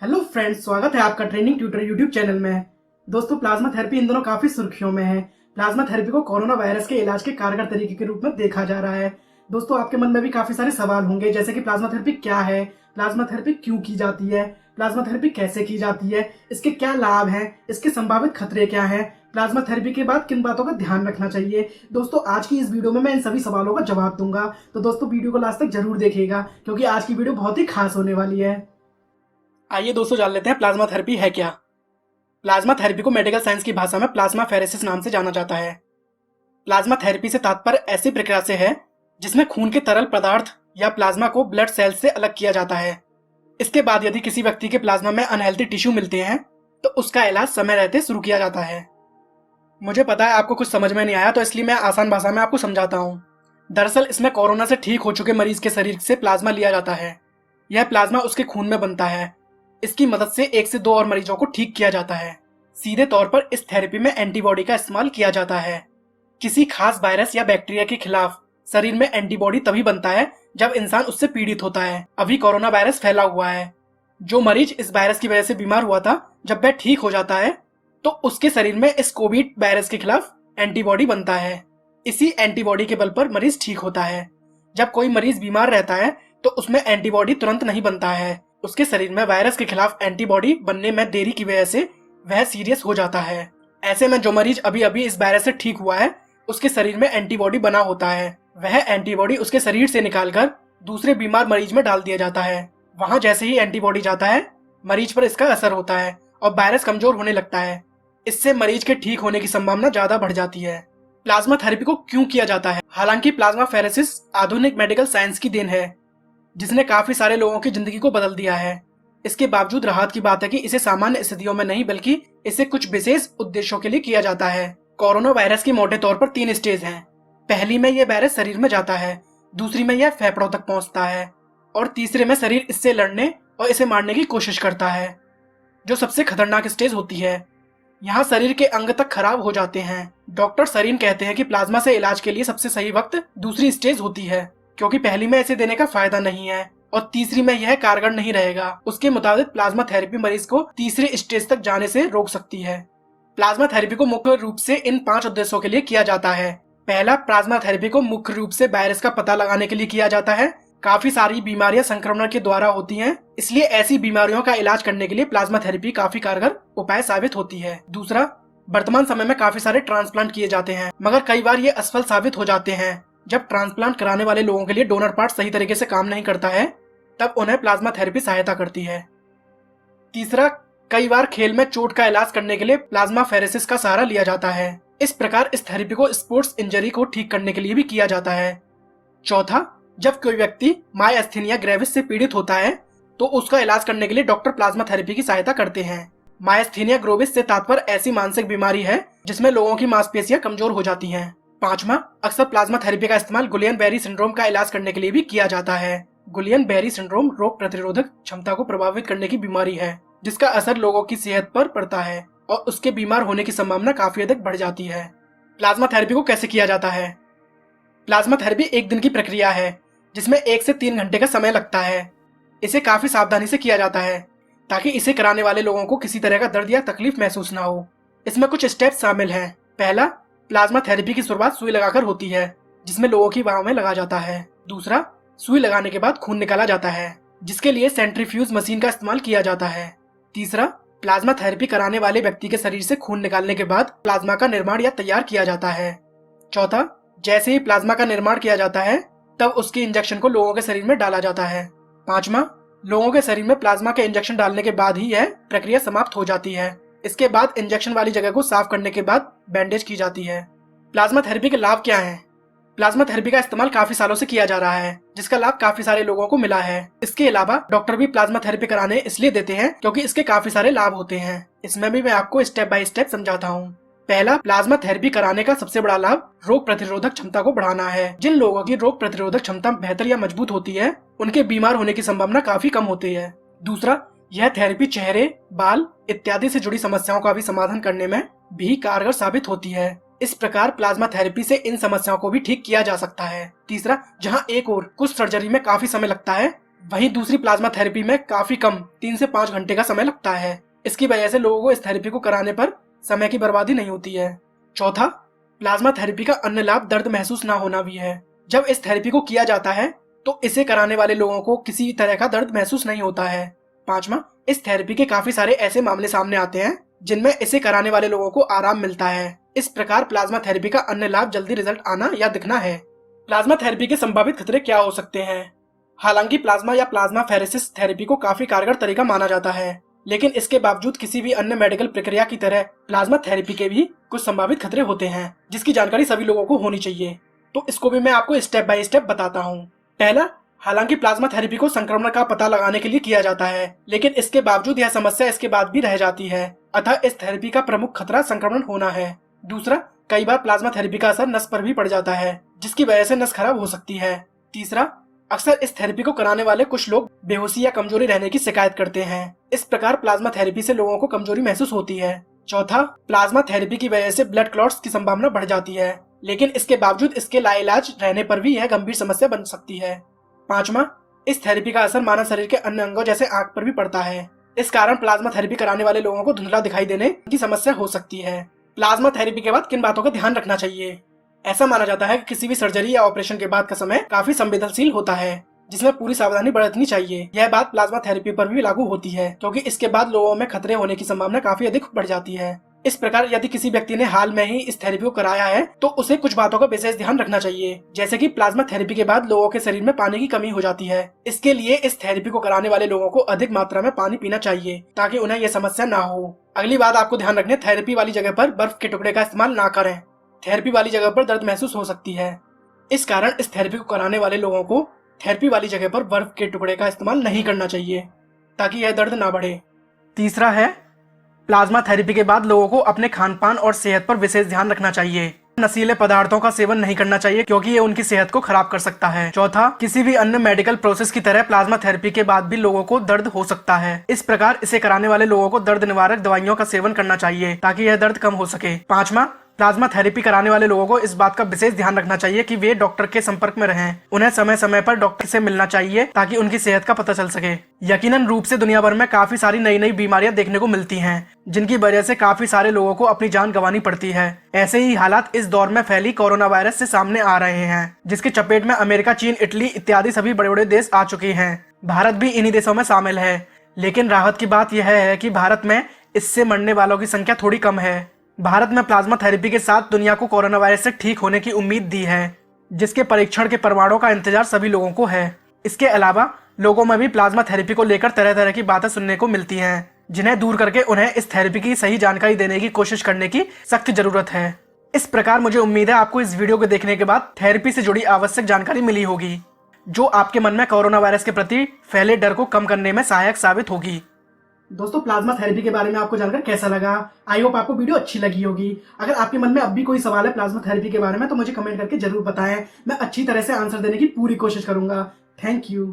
Hello friends, स्वागत है आपका ट्रेनिंग ट्यूटर यूट्यूब चैनल में। दोस्तों, प्लाज्मा थेरेपी इन दिनों काफी सुर्खियों में है। प्लाज्मा थेरेपी को कोरोना वायरस के इलाज के कारगर तरीके के रूप में देखा जा रहा है। दोस्तों, आपके मन में भी काफी सारे सवाल होंगे, जैसे कि प्लाज्मा थेरेपी क्या है, प्लाज्मा थेरेपी क्यों की जाती है, प्लाज्मा थेरेपी कैसे की जाती है, इसके क्या लाभ हैं, इसके संभावित खतरे क्या हैं, प्लाज्मा थेरेपी के बाद किन बातों का ध्यान रखना चाहिए। दोस्तों, आज की इस वीडियो में मैं इन सभी सवालों का जवाब दूंगा, तो दोस्तों वीडियो को लास्ट तक जरूर देखिएगा, क्योंकि आज की वीडियो बहुत ही खास होने वाली है। आइए दोस्तों, जान लेते हैं प्लाज्मा थेरेपी है क्या। प्लाज्मा थेरेपी को मेडिकल साइंस की भाषा में प्लाज्मा फेरेसिस नाम से जाना जाता है। प्लाज्मा थेरेपी से तात्पर्य ऐसी प्रक्रिया से है जिसमें खून के तरल पदार्थ या प्लाज्मा को ब्लड सेल्स से अलग किया जाता है। इसके बाद यदि किसी व्यक्ति के प्लाज्मा में अनहेल्थी टिश्यू मिलते हैं तो उसका इलाज समय रहते शुरू किया जाता है। मुझे पता है आपको कुछ समझ में नहीं आया, तो इसलिए मैं आसान भाषा में आपको समझाता हूँ। दरअसल इसमें कोरोना से ठीक हो चुके मरीज के शरीर से प्लाज्मा लिया जाता है। यह प्लाज्मा उसके खून में बनता है। इसकी मदद से 1 से 2 और मरीजों को ठीक किया जाता है। सीधे तौर पर इस थेरेपी में एंटीबॉडी का इस्तेमाल किया जाता है। किसी खास वायरस या बैक्टीरिया के खिलाफ शरीर में एंटीबॉडी तभी बनता है जब इंसान उससे पीड़ित होता है। अभी कोरोना वायरस फैला हुआ है। जो मरीज इस वायरस की वजह से बीमार हुआ था, जब वह ठीक हो जाता है तो उसके शरीर में इस कोविड वायरस के खिलाफ एंटीबॉडी बनता है। इसी एंटीबॉडी के बल पर मरीज ठीक होता है। जब कोई मरीज बीमार रहता है तो उसमें एंटीबॉडी तुरंत नहीं बनता है। उसके शरीर में वायरस के खिलाफ एंटीबॉडी बनने में देरी की वजह से वह सीरियस हो जाता है। ऐसे में जो मरीज अभी अभी इस वायरस से ठीक हुआ है, उसके शरीर में एंटीबॉडी बना होता है। वह एंटीबॉडी उसके शरीर से निकालकर दूसरे बीमार मरीज में डाल दिया जाता है। वहां जैसे ही एंटीबॉडी जाता है, मरीज पर इसका असर होता है और वायरस कमजोर होने लगता है। इससे मरीज के ठीक होने की संभावना ज्यादा बढ़ जाती है। प्लाज्मा थेरेपी को क्यों किया जाता है? हालांकि प्लाज्मा फेरेसिस आधुनिक मेडिकल साइंस की देन है, जिसने काफी सारे लोगों की जिंदगी को बदल दिया है। इसके बावजूद राहत की बात है कि इसे सामान्य स्थितियों में नहीं, बल्कि इसे कुछ विशेष उद्देश्यों के लिए किया जाता है। कोरोना वायरस के मोटे तौर पर 3 स्टेज हैं। पहली में यह वायरस शरीर में जाता है, दूसरी में यह फेफड़ों तक पहुंचता है और तीसरे में शरीर इससे लड़ने और इसे मारने की कोशिश करता है, जो सबसे खतरनाक स्टेज होती है। यहाँ शरीर के अंग तक खराब हो जाते हैं। डॉक्टर सरीन कहते हैं कि प्लाज्मा से इलाज के लिए सबसे सही वक्त दूसरी स्टेज होती है, क्योंकि पहली में इसे देने का फायदा नहीं है और तीसरी में यह कारगर नहीं रहेगा। उसके मुताबिक प्लाज्मा थेरेपी मरीज को तीसरे स्टेज तक जाने से रोक सकती है। प्लाज्मा थेरेपी को मुख्य रूप से इन 5 उद्देश्यों के लिए किया जाता है। पहला, प्लाज्मा थेरेपी को मुख्य रूप से वायरस का पता लगाने के लिए किया जाता है। काफी सारी बीमारियां संक्रमण के द्वारा होती हैं, इसलिए ऐसी बीमारियों का इलाज करने के लिए प्लाज्मा थेरेपी काफी कारगर उपाय साबित होती है। दूसरा, वर्तमान समय में काफी सारे ट्रांसप्लांट किए जाते हैं, मगर कई बार ये असफल साबित हो जाते हैं। जब ट्रांसप्लांट कराने वाले लोगों के लिए डोनर पार्ट सही तरीके से काम नहीं करता है, तब उन्हें प्लाज्मा थेरेपी सहायता करती है। तीसरा, कई बार खेल में चोट का इलाज करने के लिए प्लाज्मा फेरेसिस का सहारा लिया जाता है। इस प्रकार इस थेरेपी को स्पोर्ट्स इंजरी को ठीक करने के लिए भी किया जाता है। चौथा, जब कोई व्यक्ति मायस्थीनिया ग्रेविस से पीड़ित होता है तो उसका इलाज करने के लिए डॉक्टर प्लाज्मा थेरेपी की सहायता करते हैं। मायस्थीनिया ग्रेविस से तात्पर्य ऐसी मानसिक बीमारी है जिसमें लोगों की मांसपेशियां कमजोर हो जाती हैं। पांचवा, अक्सर प्लाज्मा थेरेपी का इस्तेमाल गुलियन-बेरी सिंड्रोम का इलाज करने के लिए भी किया जाता है। गुलियन-बेरी सिंड्रोम रोग प्रतिरोधक क्षमता को प्रभावित करने की बीमारी है, जिसका असर लोगों की सेहत पर पड़ता है और उसके बीमार होने की संभावना काफी अधिक बढ़ जाती है। प्लाज्मा थेरेपी को कैसे किया जाता है? प्लाज्मा थेरेपी 1 दिन की प्रक्रिया है, जिसमें 1 से 3 घंटे का समय लगता है। इसे काफी सावधानी से किया जाता है ताकि इसे कराने वाले लोगों को किसी तरह का दर्द या तकलीफ महसूस ना हो। इसमें कुछ स्टेप्स शामिल हैं। पहला, प्लाज्मा थेरेपी की शुरुआत सुई लगाकर होती है, जिसमें लोगों की बाहों में लगा जाता है। दूसरा, सुई लगाने के बाद खून निकाला जाता है, जिसके लिए सेंट्रीफ्यूज मशीन का इस्तेमाल किया जाता है। तीसरा, प्लाज्मा थेरेपी कराने वाले व्यक्ति के शरीर से खून निकालने के बाद प्लाज्मा का निर्माण या तैयार किया जाता है। चौथा, जैसे ही प्लाज्मा का निर्माण किया जाता है तब उसके इंजेक्शन को लोगों के शरीर में डाला जाता है। पांचवा, लोगों के शरीर में प्लाज्मा के इंजेक्शन डालने के बाद ही यह प्रक्रिया समाप्त हो जाती है। इसके बाद इंजेक्शन वाली जगह को साफ करने के बाद बैंडेज की जाती है। प्लाज्मा थेरेपी के लाभ क्या हैं? प्लाज्मा थेरेपी का इस्तेमाल काफी सालों से किया जा रहा है, जिसका लाभ काफी सारे लोगों को मिला है। इसके अलावा डॉक्टर भी प्लाज्मा थेरेपी कराने इसलिए देते हैं क्योंकि इसके काफी सारे लाभ होते हैं। इसमें भी मैं आपको स्टेप बाय स्टेप समझाता हूँ। पहला, प्लाज्मा थेरेपी कराने का सबसे बड़ा लाभ रोग प्रतिरोधक क्षमता को बढ़ाना है। जिन लोगों की रोग प्रतिरोधक क्षमता बेहतर या मजबूत होती है, उनके बीमार होने की संभावना काफी कम होती है। दूसरा, यह थेरेपी चेहरे, बाल इत्यादि से जुड़ी समस्याओं का भी समाधान करने में भी कारगर साबित होती है। इस प्रकार प्लाज्मा थेरेपी से इन समस्याओं को भी ठीक किया जा सकता है। तीसरा, जहां एक और कुछ सर्जरी में काफी समय लगता है, वहीं दूसरी प्लाज्मा थेरेपी में काफी कम 3 से 5 घंटे का समय लगता है। इसकी वजह से लोगों को इस थेरेपी को कराने पर समय की बर्बादी नहीं होती है। चौथा, प्लाज्मा थेरेपी का अन्य लाभ दर्द महसूस ना होना भी है। जब इस थेरेपी को किया जाता है तो इसे कराने वाले लोगों को किसी तरह का दर्द महसूस नहीं होता है। पांचवा, इस थेरेपी के काफी सारे ऐसे मामले सामने आते हैं जिनमें इसे कराने वाले लोगों को आराम मिलता है। इस प्रकार प्लाज्मा थेरेपी का अन्य लाभ जल्दी रिजल्ट आना या दिखना है। प्लाज्मा थेरेपी के संभावित खतरे क्या हो सकते हैं? हालांकि प्लाज्मा या प्लाज्मा फेरेसिस थेरेपी को काफी कारगर तरीका माना जाता है, लेकिन इसके बावजूद किसी भी अन्य मेडिकल प्रक्रिया की तरह प्लाज्मा थेरेपी के भी कुछ संभावित खतरे होते हैं, जिसकी जानकारी सभी लोगों को होनी चाहिए। तो इसको भी मैं आपको स्टेप बाय स्टेप बताता हूँ। पहला, हालांकि प्लाज्मा थेरेपी को संक्रमण का पता लगाने के लिए किया जाता है, लेकिन इसके बावजूद यह समस्या इसके बाद भी रह जाती है। अतः इस थेरेपी का प्रमुख खतरा संक्रमण होना है। दूसरा, कई बार प्लाज्मा थेरेपी का असर नस पर भी पड़ जाता है, जिसकी वजह से नस खराब हो सकती है। तीसरा, अक्सर इस थेरेपी को कराने वाले कुछ लोग बेहोशी या कमजोरी रहने की शिकायत करते हैं। इस प्रकार प्लाज्मा थेरेपी से लोगों को कमजोरी महसूस होती है। चौथा, प्लाज्मा थेरेपी की वजह से ब्लड क्लॉट्स की संभावना बढ़ जाती है, लेकिन इसके बावजूद इसके लाइलाज रहने पर भी यह गंभीर समस्या बन सकती है। पांचवा, इस थेरेपी का असर मानव शरीर के अन्य अंगों जैसे आंख पर भी पड़ता है। इस कारण प्लाज्मा थेरेपी कराने वाले लोगों को धुंधला दिखाई देने की समस्या हो सकती है। प्लाज्मा थेरेपी के बाद किन बातों का ध्यान रखना चाहिए? ऐसा माना जाता है कि किसी भी सर्जरी या ऑपरेशन के बाद का समय काफी संवेदनशील होता है, जिसमें पूरी सावधानी बरतनी चाहिए। यह बात प्लाज्मा थेरेपी पर भी लागू होती है, क्योंकि इसके बाद लोगों में खतरे होने की संभावना काफी अधिक बढ़ जाती है। इस प्रकार यदि किसी व्यक्ति ने हाल में ही इस थेरेपी को कराया है तो उसे कुछ बातों का विशेष ध्यान रखना चाहिए, जैसे कि प्लाज्मा थेरेपी के बाद लोगों के शरीर में पानी की कमी हो जाती है। इसके लिए इस थेरेपी को कराने वाले लोगों को अधिक मात्रा में पानी पीना चाहिए, ताकि उन्हें यह समस्या ना हो। अगली बात आपको ध्यान रखनी है, थेरेपी वाली जगह पर बर्फ के टुकड़े का इस्तेमाल ना करें। थेरेपी वाली जगह पर दर्द महसूस हो सकती है। इस कारण इस थेरेपी को कराने वाले लोगों को थेरेपी वाली जगह पर बर्फ के टुकड़े का इस्तेमाल नहीं करना चाहिए, ताकि यह दर्द ना बढ़े। तीसरा है, प्लाज्मा थेरेपी के बाद लोगों को अपने खान पान और सेहत पर विशेष ध्यान रखना चाहिए। नशीले पदार्थों का सेवन नहीं करना चाहिए, क्योंकि ये उनकी सेहत को खराब कर सकता है। चौथा, किसी भी अन्य मेडिकल प्रोसेस की तरह प्लाज्मा थेरेपी के बाद भी लोगों को दर्द हो सकता है। इस प्रकार इसे कराने वाले लोगों को दर्द निवारक दवाइयों का सेवन करना चाहिए, ताकि यह दर्द कम हो सके। पांचवा, प्लाज्मा थेरेपी कराने वाले लोगों को इस बात का विशेष ध्यान रखना चाहिए कि वे डॉक्टर के संपर्क में रहें। उन्हें समय समय पर डॉक्टर से मिलना चाहिए, ताकि उनकी सेहत का पता चल सके। यकीनन रूप से दुनिया भर में काफी सारी नई नई बीमारियां देखने को मिलती हैं, जिनकी वजह से काफी सारे लोगों को अपनी जान गंवानी पड़ती है। ऐसे ही हालात इस दौर में फैली कोरोना वायरस से सामने आ रहे हैं, जिसकी चपेट में अमेरिका, चीन, इटली इत्यादि सभी बड़े बड़े देश आ चुके हैं। भारत भी इन्हीं देशों में शामिल है। लेकिन राहत की बात यह है कि भारत में इससे मरने वालों की संख्या थोड़ी कम है। भारत में प्लाज्मा थेरेपी के साथ दुनिया को कोरोना वायरस से ठीक होने की उम्मीद दी है, जिसके परीक्षण के प्रमाणों का इंतजार सभी लोगों को है। इसके अलावा लोगों में भी प्लाज्मा थेरेपी को लेकर तरह तरह की बातें सुनने को मिलती हैं, जिन्हें दूर करके उन्हें इस थेरेपी की सही जानकारी देने की कोशिश करने की सख्त जरूरत है। इस प्रकार मुझे उम्मीद है आपको इस वीडियो को देखने के बाद थेरेपी से जुड़ी आवश्यक जानकारी मिली होगी, जो आपके मन में कोरोना वायरस के प्रति फैले डर को कम करने में सहायक साबित होगी। दोस्तों, प्लाज्मा थेरेपी के बारे में आपको जानकर कैसा लगा? आई होप आपको वीडियो अच्छी लगी होगी। अगर आपके मन में अब भी कोई सवाल है प्लाज्मा थेरेपी के बारे में तो मुझे कमेंट करके जरूर बताएं। मैं अच्छी तरह से आंसर देने की पूरी कोशिश करूंगा। Thank you.